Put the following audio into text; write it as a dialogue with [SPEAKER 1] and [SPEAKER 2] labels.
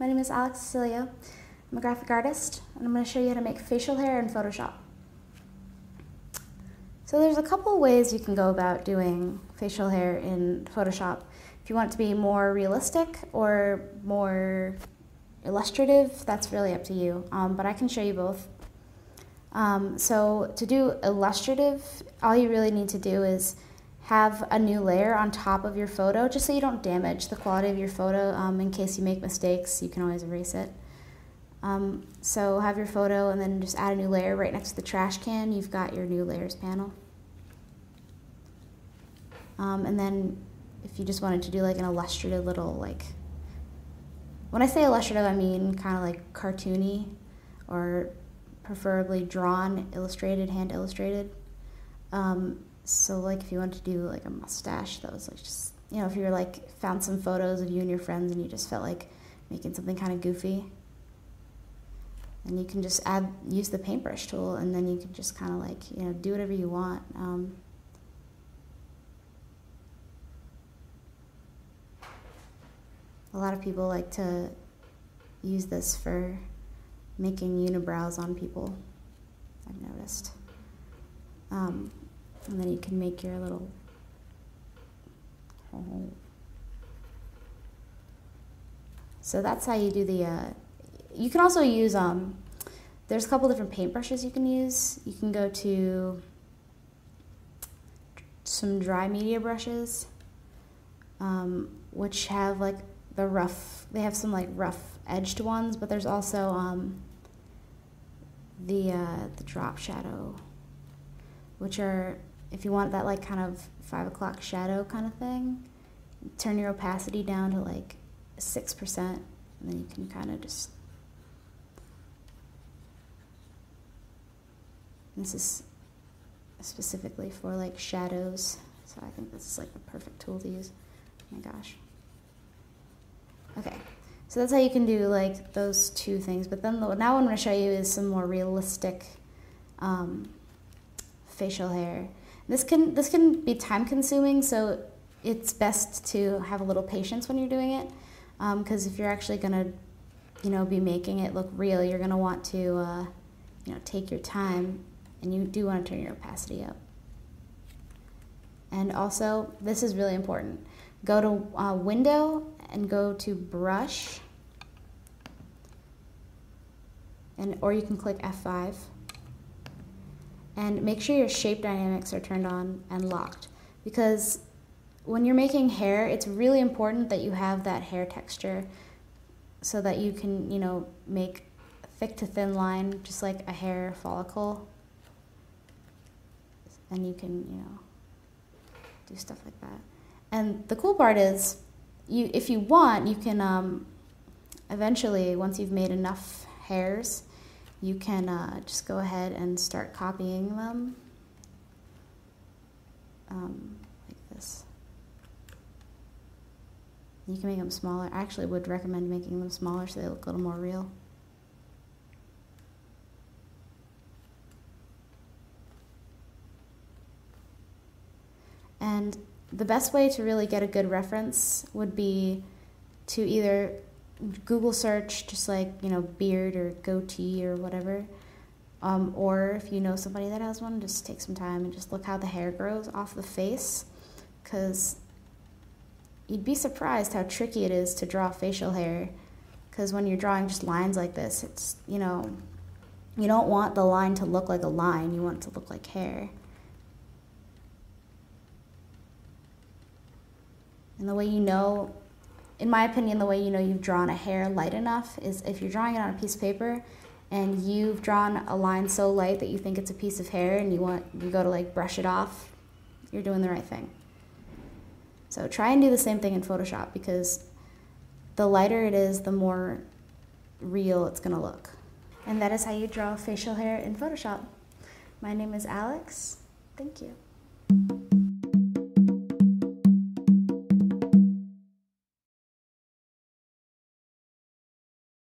[SPEAKER 1] my name is Cecilio. I'm a graphic artist, and I'm going to show you how to make facial hair in Photoshop. So there's a couple ways you can go about doing facial hair in Photoshop. If you want it to be more realistic or more illustrative, that's really up to you, but I can show you both. So to do illustrative, all you really need to do is have a new layer on top of your photo, just so you don't damage the quality of your photo. In case you make mistakes, you can always erase it. So have your photo and then just add a new layer right next to the trash can. You've got your new layers panel. And then if you just wanted to do like an illustrative little, like, when I say illustrative, I mean kind of like cartoony, or preferably drawn, illustrated, hand illustrated. So like if you wanted to do like a mustache that was like just, you know, if you were like found some photos of you and your friends and you just felt like making something kind of goofy, and you can just use the paintbrush tool, and then you can just kind of like, you know, do whatever you want. A lot of people like to use this for making unibrows on people, I've noticed. And then you can make your little hole. So that's how you do the, you can also use, there's a couple different paintbrushes you can use. You can go to some dry media brushes, which have like the rough, they have some like rough edged ones, but there's also the drop shadow, which are, if you want that like kind of 5 o'clock shadow kind of thing, turn your opacity down to like 6%, and then you can kind of just, this is specifically for like shadows, so I think this is like the perfect tool to use. Oh my gosh. Okay, so that's how you can do like those two things, but then now what I'm going to show you is some more realistic facial hair. This can be time consuming, so it's best to have a little patience when you're doing it, because if you're actually going to, you know, be making it look real, you're going to want to, you know, take your time, and you do want to turn your opacity up. And also, this is really important. Go to Window and go to Brush, or you can click F5. And make sure your shape dynamics are turned on and locked, because when you're making hair, it's really important that you have that hair texture so that you can, you know, make a thick to thin line, just like a hair follicle. And you can, you know, do stuff like that. And the cool part is, if you want, you can eventually, once you've made enough hairs, you can just go ahead and start copying them like this. You can make them smaller. I actually would recommend making them smaller so they look a little more real. And the best way to really get a good reference would be to either Google search just like, you know, beard or goatee or whatever, or if you know somebody that has one, just take some time and just look how the hair grows off the face, because you'd be surprised how tricky it is to draw facial hair, because when you're drawing just lines like this, it's, you know, you don't want the line to look like a line, you want it to look like hair. And the way you know, in my opinion, the way you know you've drawn a hair light enough is if you're drawing it on a piece of paper and you've drawn a line so light that you think it's a piece of hair and you go to like brush it off, you're doing the right thing. So try and do the same thing in Photoshop, because the lighter it is, the more real it's going to look. And that is how you draw facial hair in Photoshop. My name is Alex. Thank you.